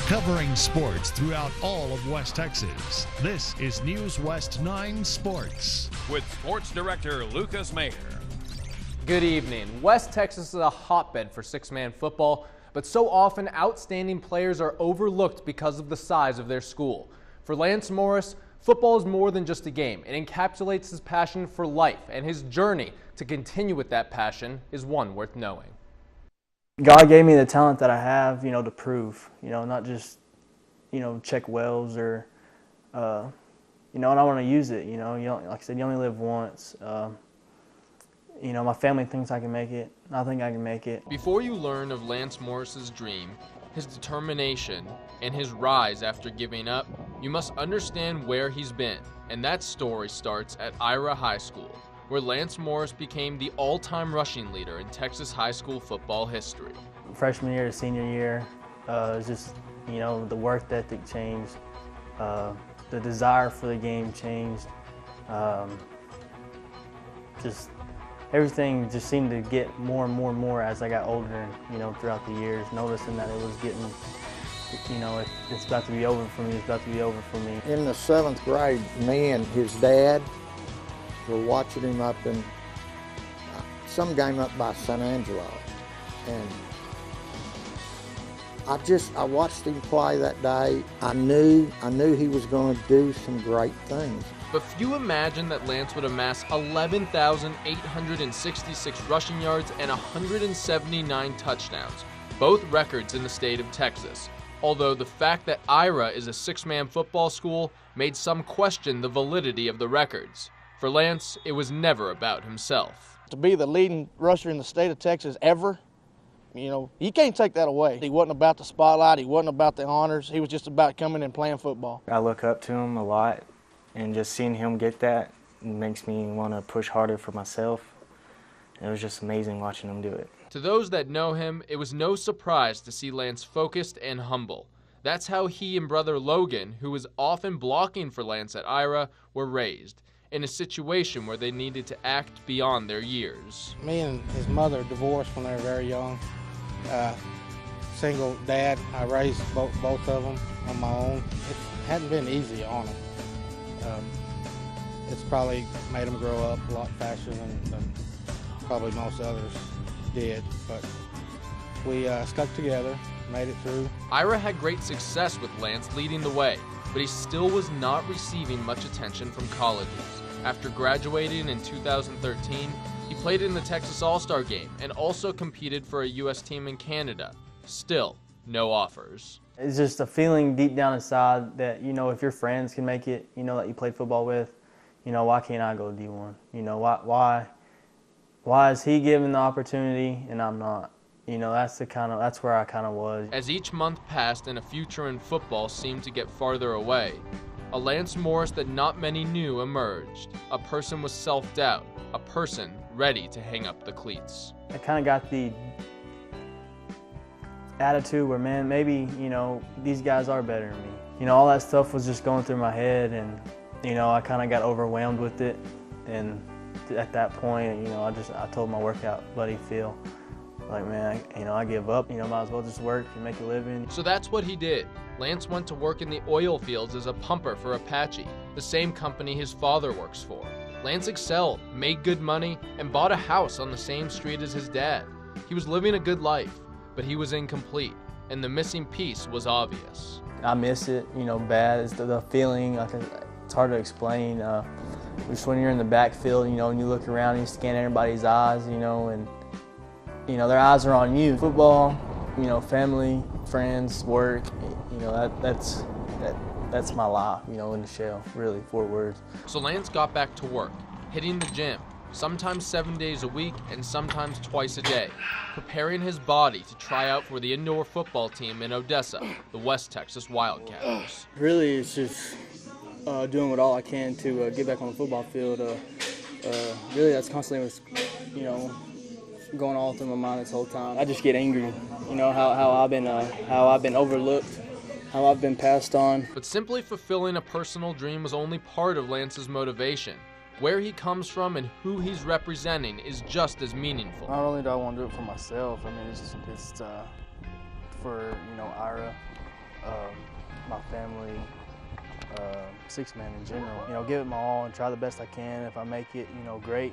Covering sports throughout all of West Texas, this is News West 9 Sports. With Sports Director Lucas Mayer. Good evening. West Texas is a hotbed for six-man football, but so often outstanding players are overlooked because of the size of their school. For Lance Morris, football is more than just a game. It encapsulates his passion for life, and his journey to continue with that passion is one worth knowing. God gave me the talent that I have, to prove, not just, check wells or, and I want to use it, like I said, you only live once. My family thinks I can make it. I think I can make it. Before you learn of Lance Morris's dream, his determination, and his rise after giving up, you must understand where he's been. And that story starts at Ira High School, where Lance Morris became the all-time rushing leader in Texas high school football history. Freshman year to senior year, it's just, the work ethic changed, the desire for the game changed, just everything just seemed to get more and more and more as I got older and, throughout the years, noticing that it was getting, it's about to be over for me, it's about to be over for me. In the 7th grade, me and his dad were watching him up in some game up by San Angelo, and I watched him play that day. I knew he was going to do some great things. But few imagined that Lance would amass 11,866 rushing yards and 179 touchdowns, both records in the state of Texas. Although the fact that Ira is a six-man football school made some question the validity of the records. For Lance, it was never about himself. To be the leading rusher in the state of Texas ever, you can't take that away. He wasn't about the spotlight, he wasn't about the honors, he was just about coming and playing football. I look up to him a lot, and just seeing him get that makes me want to push harder for myself. It was just amazing watching him do it. To those that know him, it was no surprise to see Lance focused and humble. That's how he and brother Logan, who was often blocking for Lance at Ira, were raised, in a situation where they needed to act beyond their years. Me and his mother divorced when they were very young. Single dad, I raised both of them on my own. It hadn't been easy on them. It's probably made them grow up a lot faster than probably most others did, but we stuck together, made it through. Ira had great success with Lance leading the way, but he still was not receiving much attention from colleges. After graduating in 2013, he played in the Texas All-Star Game and also competed for a U.S. team in Canada. Still, no offers. It's just a feeling deep down inside that, if your friends can make it, that you played football with, why can't I go D1? Why is he given the opportunity and I'm not? That's where I kind of was. As each month passed and a future in football seemed to get farther away, a Lance Morris that not many knew emerged. A person with self-doubt, a person ready to hang up the cleats. I kind of got the attitude where, man, maybe, these guys are better than me. All that stuff was just going through my head, and, I kind of got overwhelmed with it. And at that point, I told my workout buddy, Phil, like, man, I give up. Might as well just work and make a living. So that's what he did. Lance went to work in the oil fields as a pumper for Apache, the same company his father works for. Lance excelled, made good money, and bought a house on the same street as his dad. He was living a good life, but he was incomplete, and the missing piece was obvious. I miss it, bad. It's the feeling, it's hard to explain. Just when you're in the backfield, and you look around and you scan everybody's eyes, and their eyes are on you. Football, family, friends, work, that's my life, in the shell, really, 4 words. So Lance got back to work, hitting the gym, sometimes 7 days a week and sometimes twice a day, preparing his body to try out for the indoor football team in Odessa, the West Texas Wildcatters. Really, it's just doing what all I can to get back on the football field. Really, that's constantly what's, going all through my mind this whole time. I just get angry, how I've been overlooked, how I've been passed on. But simply fulfilling a personal dream was only part of Lance's motivation. Where he comes from and who he's representing is just as meaningful. Not only do I want to do it for myself, it's for, Ira, my family, six-man in general. You know, give it my all and try the best I can. If I make it, you know, great.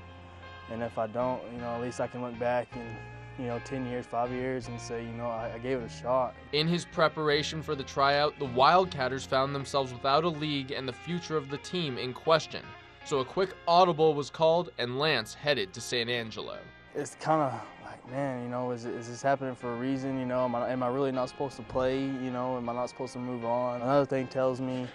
And if I don't, you know, at least I can look back and, you know, 10 years, 5 years and say, you know, I gave it a shot. In his preparation for the tryout, the Wildcatters found themselves without a league and the future of the team in question. So a quick audible was called and Lance headed to San Angelo. It's kind of like, man, you know, is this happening for a reason? You know, am I really not supposed to play? You know, am I not supposed to move on? Another thing tells me,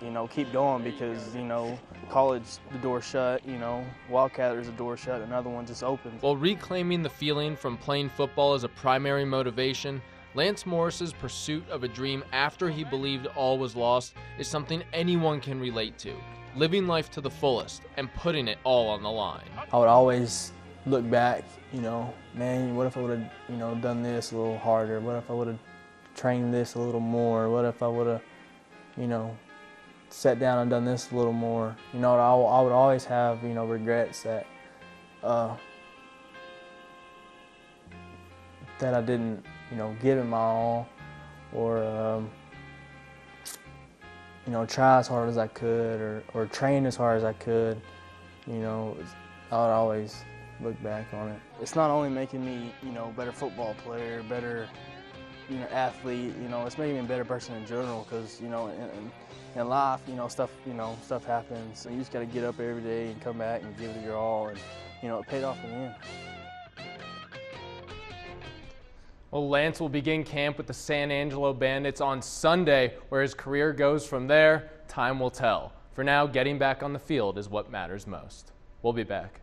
you know, keep going because, you know, college, the door shut, you know, Wildcatters, the door shut, another one just opened. While reclaiming the feeling from playing football as a primary motivation, Lance Morris's pursuit of a dream after he believed all was lost is something anyone can relate to. Living life to the fullest and putting it all on the line. I would always look back, you know, man, what if I would have, you know, done this a little harder? What if I would have trained this a little more? What if I would have, you know, sat down and done this a little more? You know, I would always have, you know, regrets that that I didn't, you know, give it my all or, you know, try as hard as I could or train as hard as I could. You know, I would always look back on it. It's not only making me, you know, better football player, better, you know, athlete, you know, it's making me a better person in general because, you know, in life, you know, stuff happens. So you just got to get up every day and come back and give it your all, and, you know, it paid off in the end. Well, Lance will begin camp with the San Angelo Bandits on Sunday. Where his career goes from there, time will tell. For now, getting back on the field is what matters most. We'll be back.